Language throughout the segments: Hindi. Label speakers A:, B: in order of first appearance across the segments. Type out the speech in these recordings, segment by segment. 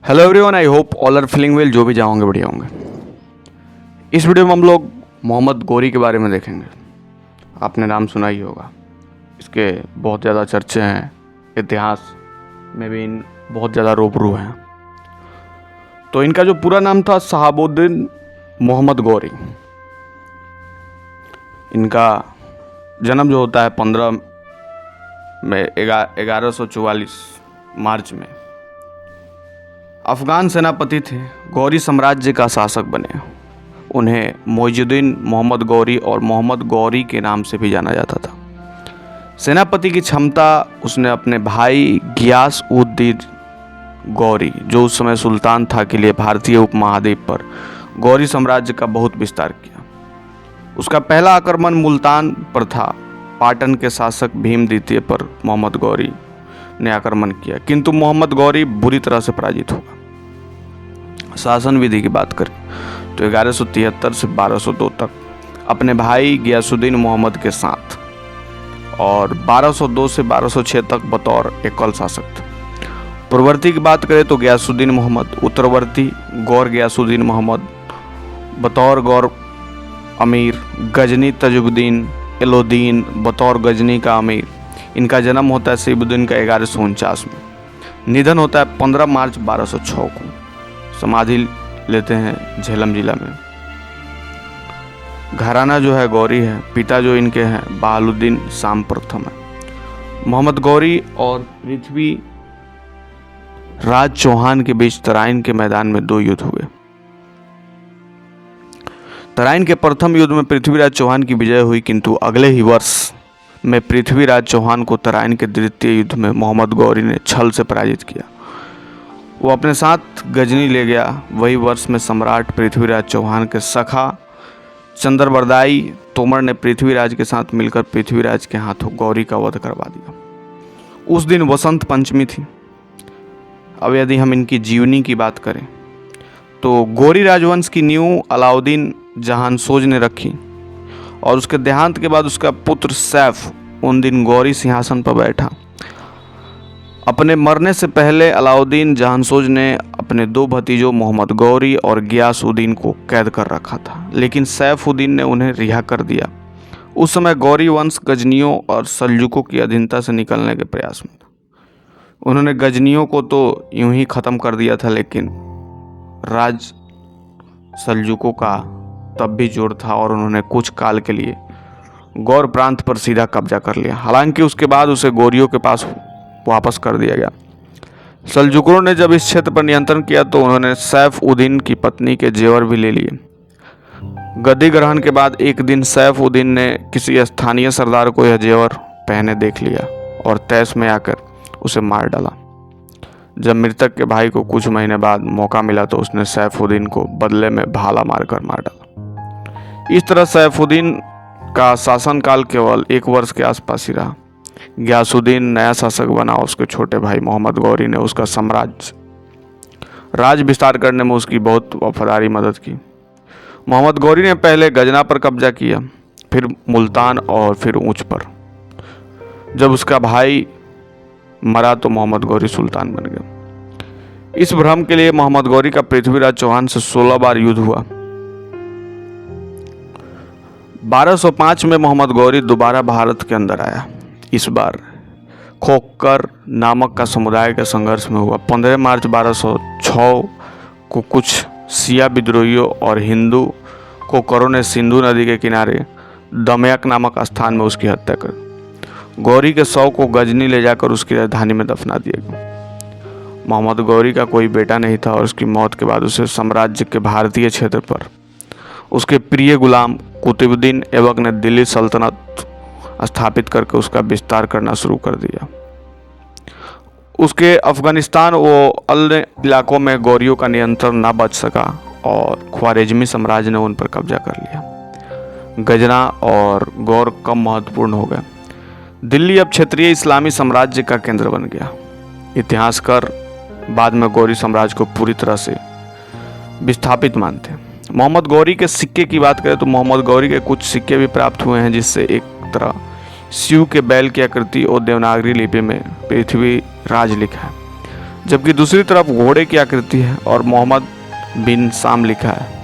A: Hello everyone, I hope all are feeling well. जो भी जाओगे बढ़िया होंगे। इस वीडियो में हम लोग मोहम्मद गौरी के बारे में देखेंगे। आपने नाम सुना ही होगा, इसके बहुत ज़्यादा चर्चे हैं, इतिहास में भी इन बहुत ज़्यादा रूबरू हैं। तो इनका जो पूरा नाम था शहाबुद्दीन मोहम्मद गौरी। इनका जन्म जो होता है 15 में 1144 मार्च में। अफ़गान सेनापति थे, गौरी साम्राज्य का शासक बने। उन्हें मोइजुद्दीन मोहम्मद गौरी और मोहम्मद गौरी के नाम से भी जाना जाता था। सेनापति की क्षमता उसने अपने भाई गियास उद दीन गौरी, जो उस समय सुल्तान था, के लिए भारतीय उपमहाद्वीप पर गौरी साम्राज्य का बहुत विस्तार किया। उसका पहला आक्रमण मुल्तान पर था। पाटन के शासक भीम द्वितीय पर मोहम्मद गौरी ने आक्रमण किया, किंतु मोहम्मद गौरी बुरी तरह से पराजित हुआ। शासन विधि की बात करें तो 1173 से 1202 तक अपने भाई गियासुद्दीन मोहम्मद के साथ, और 1202 से 1206 तक बतौर एकल शासक थे। पूर्ववर्ती की बात करें तो गियासुद्दीन मोहम्मद, उत्तरवर्ती गौर गियासुद्दीन मोहम्मद बतौर गौर अमीर, गजनी तजुद्दीन एलोदीन बतौर गजनी का अमीर। इनका जन्म होता है शहाबुद्दीन का 1149 में। निधन होता है 15 मार्च 1206 को। समाधि लेते हैं झेलम जिला में। घराना जो है गौरी है, पिता जो इनके हैं बहालुद्दीन शाम प्रथम है। मोहम्मद गौरी और पृथ्वी राज चौहान के बीच तराइन के मैदान में 2 युद्ध हुए। तराइन के प्रथम युद्ध में पृथ्वीराज चौहान की विजय हुई, किंतु अगले ही वर्ष में पृथ्वीराज चौहान को तराइन के द्वितीय युद्ध में मोहम्मद गौरी ने छल से पराजित किया। वो अपने साथ गजनी ले गया। वही वर्ष में सम्राट पृथ्वीराज चौहान के सखा चंद्रबरदाई तोमर ने पृथ्वीराज के साथ मिलकर पृथ्वीराज के हाथों गौरी का वध करवा दिया। उस दिन वसंत पंचमी थी। अब यदि हम इनकी जीवनी की बात करें तो गौरी राजवंश की नींव अलाउद्दीन जहानशोज ने रखी, और उसके देहांत के बाद उसका पुत्र सैफ उन दिन गौरी सिंहासन पर बैठा। अपने मरने से पहले अलाउद्दीन जहानशोज ने अपने 2 भतीजों मोहम्मद गौरी और गियासुद्दीन को कैद कर रखा था, लेकिन सैफुद्दीन ने उन्हें रिहा कर दिया। उस समय गौरी वंश गजनियों और सल्जुकों की अधीनता से निकलने के प्रयास में था। उन्होंने गजनियों को तो यूं ही ख़त्म कर दिया था, लेकिन राज सल्जुकों का तब भी जोर था और उन्होंने कुछ काल के लिए गौर प्रांत पर सीधा कब्जा कर लिया। हालांकि उसके बाद उसे गौरियों के पास वापस कर दिया गया। सल्जुकों ने जब इस क्षेत्र पर नियंत्रण किया तो उन्होंने सैफउद्दीन की पत्नी के जेवर भी ले लिए। गद्दी ग्रहण के बाद एक दिन सैफउद्दीन ने किसी स्थानीय सरदार को यह जेवर पहने देख लिया और तैश में आकर उसे मार डाला। जब मृतक के भाई को कुछ महीने बाद मौका मिला तो उसने सैफुद्दीन को बदले में भाला मारकर मार डाला। इस तरह सैफुद्दीन का शासनकाल केवल 1 वर्ष के आसपास ही रहा। गियासुद्दीन नया शासक बना। उसके छोटे भाई मोहम्मद गौरी ने उसका राज विस्तार करने में उसकी बहुत वफादारी मदद की। मोहम्मद गौरी ने पहले गजना पर कब्जा किया, फिर मुल्तान और फिर ऊंच पर। जब उसका भाई मरा तो मोहम्मद गौरी सुल्तान बन गया। इस भ्रम के लिए मोहम्मद गौरी का पृथ्वीराज चौहान से 16 बार युद्ध हुआ। 1205 में मोहम्मद गौरी दोबारा भारत के अंदर आया। इस बार खोकर नामक का समुदाय के संघर्ष में हुआ। 15 मार्च 1206 को कुछ शिया विद्रोहियों और हिंदू खोकरों ने सिंधु नदी के किनारे दमयक नामक स्थान में उसकी हत्या कर दी। गौरी के शव को गजनी ले जाकर उसकी राजधानी में दफना दिया गया। मोहम्मद गौरी का कोई बेटा नहीं था और उसकी मौत के बाद उसे साम्राज्य के भारतीय क्षेत्र पर उसके प्रिय गुलाम कुतुबुद्दीन ऐबक ने दिल्ली सल्तनत स्थापित करके उसका विस्तार करना शुरू कर दिया। उसके अफगानिस्तान व अन्य इलाकों में गौरियों का नियंत्रण न बच सका और ख्वारिज़मी साम्राज्य ने उन पर कब्जा कर लिया। गजना और गौर कम महत्वपूर्ण हो गए। दिल्ली अब क्षेत्रीय इस्लामी साम्राज्य का केंद्र बन गया। इतिहासकार बाद में गौरी साम्राज्य को पूरी तरह से विस्थापित मानते हैं। मोहम्मद गौरी के सिक्के की बात करें तो मोहम्मद गौरी के कुछ सिक्के भी प्राप्त हुए हैं, जिससे एक तरह शिव के बैल की आकृति और देवनागरी लिपि में पृथ्वी राज लिखा है। जबकि दूसरी तरफ घोड़े की आकृति है और मोहम्मद बिन साम लिखा है।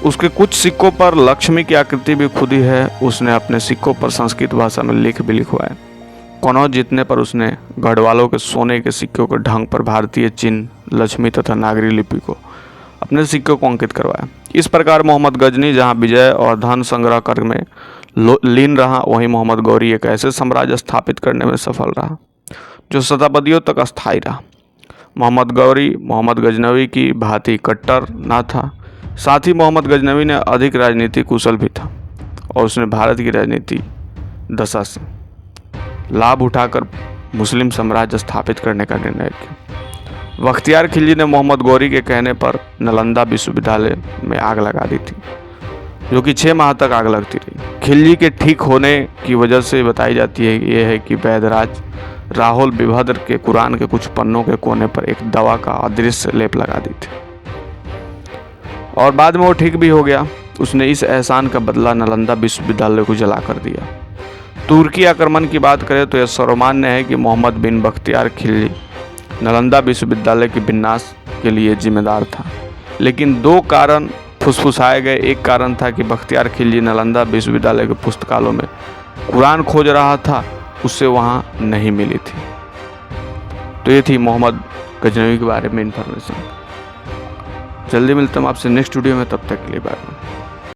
A: उसके कुछ सिक्कों पर लक्ष्मी की आकृति भी खुदी है। उसने अपने सिक्कों पर संस्कृत भाषा में लिख भी लिखवाए। कनौज जीतने पर उसने गढ़वालों के सोने के सिक्कों के ढंग पर भारतीय चिन्ह, लक्ष्मी तथा नागरी लिपि को अपने सिक्कों को अंकित करवाया। इस प्रकार मोहम्मद गजनी जहां विजय और धन संग्रह कर में लीन रहा, वहीं मोहम्मद गौरी एक ऐसे साम्राज्य स्थापित करने में सफल रहा जो शताब्दियों तक अस्थायी रहा। मोहम्मद गौरी मोहम्मद गजनवी की भांति कट्टर न था, साथ ही मोहम्मद गजनवी ने अधिक राजनीतिक कुशल भी था और उसने भारत की राजनीति दशा से लाभ उठाकर मुस्लिम साम्राज्य स्थापित करने का निर्णय किया। बख्तियार खिलजी ने मोहम्मद गौरी के कहने पर नालंदा विश्वविद्यालय में आग लगा दी थी, जो कि 6 माह तक आग लगती रही। खिलजी के ठीक होने की वजह से बताई जाती है ये है कि वैदराज राहुल विभद्र के कुरान के कुछ पन्नों के कोने पर एक दवा का अदृश्य लेप लगा दी थी और बाद में वो ठीक भी हो गया। उसने इस एहसान का बदला नालंदा विश्वविद्यालय को जला कर दिया। तुर्की आक्रमण की बात करें तो यह सर्वमान्य है कि मोहम्मद बिन बख्तियार खिलजी नालंदा विश्वविद्यालय के विनाश के लिए जिम्मेदार था, लेकिन 2 कारण फुसफुसाए गए। एक कारण था कि बख्तियार खिलजी नालंदा विश्वविद्यालय के पुस्तकालयों में कुरान खोज रहा था, उससे वहाँ नहीं मिली थी। तो ये थी मोहम्मद गजनवी के बारे में इन्फॉर्मेशन। जल्दी मिलते हैं आपसे नेक्स्ट वीडियो में, तब तक के लिए बाय बाय।